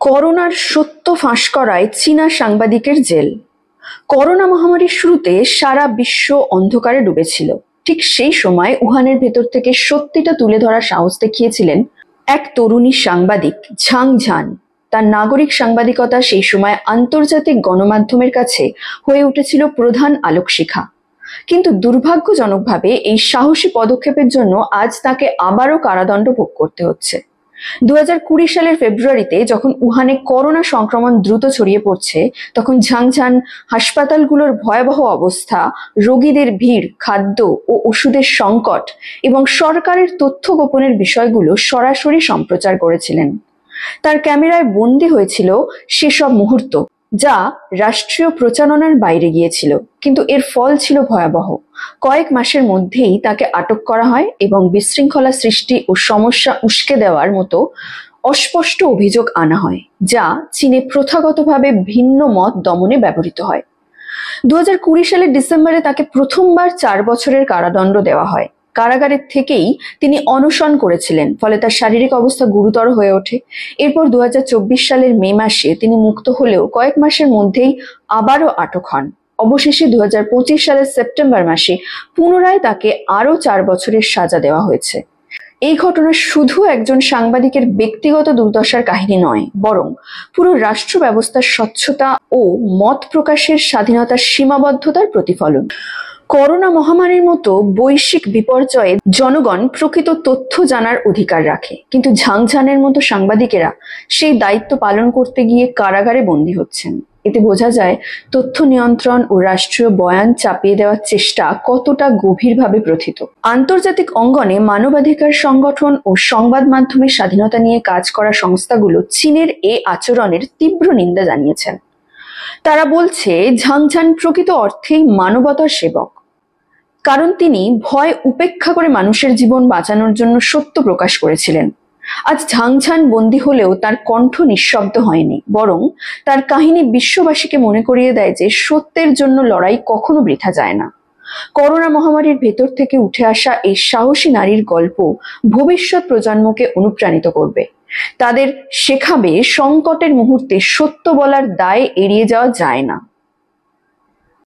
করোনার সত্য ফাঁস করায় চীনা সাংবাদিকের জেল। করোনা মহামারীর শুরুতে সারা বিশ্ব অন্ধকারে ডুবেছিল। ঠিক সেই সময় উহানের ভেতর থেকে সত্যিটা তুলে ধরার সাহস দেখিয়েছিলেন এক তরুণী সাংবাদিক ঝাং ঝান। তার নাগরিক সাংবাদিকতা সেই সময় আন্তর্জাতিক গণমাধ্যমের কাছে হয়ে উঠেছিল প্রধান আলোকশিখা। কিন্তু দুর্ভাগ্যজনকভাবে এই সাহসী পদক্ষেপের জন্য আজ তাকে আবারও কারাদণ্ড ভোগ করতে হচ্ছে। 2020 সালের ফেব্রুয়ারিতে যখন উহানে করোনা সংক্রমণ দ্রুত ছড়িয়ে পড়ছে, তখন ঝাংঝান হাসপাতালগুলোর ভয়াবহ অবস্থা, রোগীদের ভিড়, খাদ্য ও ওষুধের সংকট এবং সরকারের তথ্য গোপনের বিষয়গুলো সরাসরি সম্প্রচার করেছিলেন। তার ক্যামেরায় বন্দী হয়েছিল সেসব মুহূর্ত, যা রাষ্ট্রীয় প্রচারণার বাইরে গিয়েছিল, কিন্তু এর ফল ছিল ভয়াবহ। কয়েক মাসের মধ্যেই তাকে আটক করা হয় এবং বিশৃঙ্খলা সৃষ্টি ও সমস্যা উস্কে দেওয়ার মতো অস্পষ্ট অভিযোগ আনা হয়, যা চীনে প্রথাগতভাবে ভিন্ন মত দমনে ব্যবহৃত হয়। 2020 সালের ডিসেম্বরে তাকে প্রথমবার 4 বছরের কারাদণ্ড দেওয়া হয়। কারাগারের থেকেই তিনি অনশন করেছিলেন, ফলে তার শারীরিক অবস্থা গুরুতর হয়ে ওঠে। এরপর 2024 সালের মে মাসে তিনি মুক্ত হলেও কয়েক মাসের মধ্যেই আবারও আটক হন। অবশেষে 2025 সালের সেপ্টেম্বর মাসে পুনরায় তাকে আরো 4 বছরের সাজা দেওয়া হয়েছে। এই ঘটনা শুধু একজন সাংবাদিকের ব্যক্তিগত দুর্দশার কাহিনী নয়, বরং পুরো রাষ্ট্র ব্যবস্থার স্বচ্ছতা ও মত প্রকাশের স্বাধীনতার সীমাবদ্ধতার প্রতিফলন। করোনা মহামারীর মতো বৈশ্বিক বিপর্যয়ে জনগণ প্রকৃত তথ্য জানার অধিকার রাখে, কিন্তু ঝাংঝানের মতো সাংবাদিকেরা সেই দায়িত্ব পালন করতে গিয়ে কারাগারে বন্দী হচ্ছেন। এতে বোঝা যায় তথ্য নিয়ন্ত্রণ ও রাষ্ট্রীয় বয়ান চাপিয়ে দেওয়ার চেষ্টা কতটা গভীরভাবে প্রথিত। আন্তর্জাতিক অঙ্গনে মানবাধিকার সংগঠন ও সংবাদ মাধ্যমের স্বাধীনতা নিয়ে কাজ করা সংস্থাগুলো চীনের এই আচরণের তীব্র নিন্দা জানিয়েছেন। তারা বলছে ঝাংঝান প্রকৃত অর্থেই মানবতার সেবক, কারণ তিনি ভয় উপেক্ষা করে মানুষের জীবন বাঁচানোর জন্য সত্য প্রকাশ করেছিলেন। আজ ঝাংঝান বন্দী হলেও তার কণ্ঠ নিঃশব্দ হয়নি, বরং তার কাহিনী বিশ্ববাসীকে মনে করিয়ে দেয় যে সত্যের জন্য লড়াই কখনো বৃথা যায় না। করোনা মহামারীর ভেতর থেকে উঠে আসা এই সাহসী নারীর গল্প ভবিষ্যৎ প্রজন্মকে অনুপ্রাণিত করবে। তাদের শেখাবে সংকটের মুহূর্তে সত্য বলার দায় এড়িয়ে যাওয়া যায় না।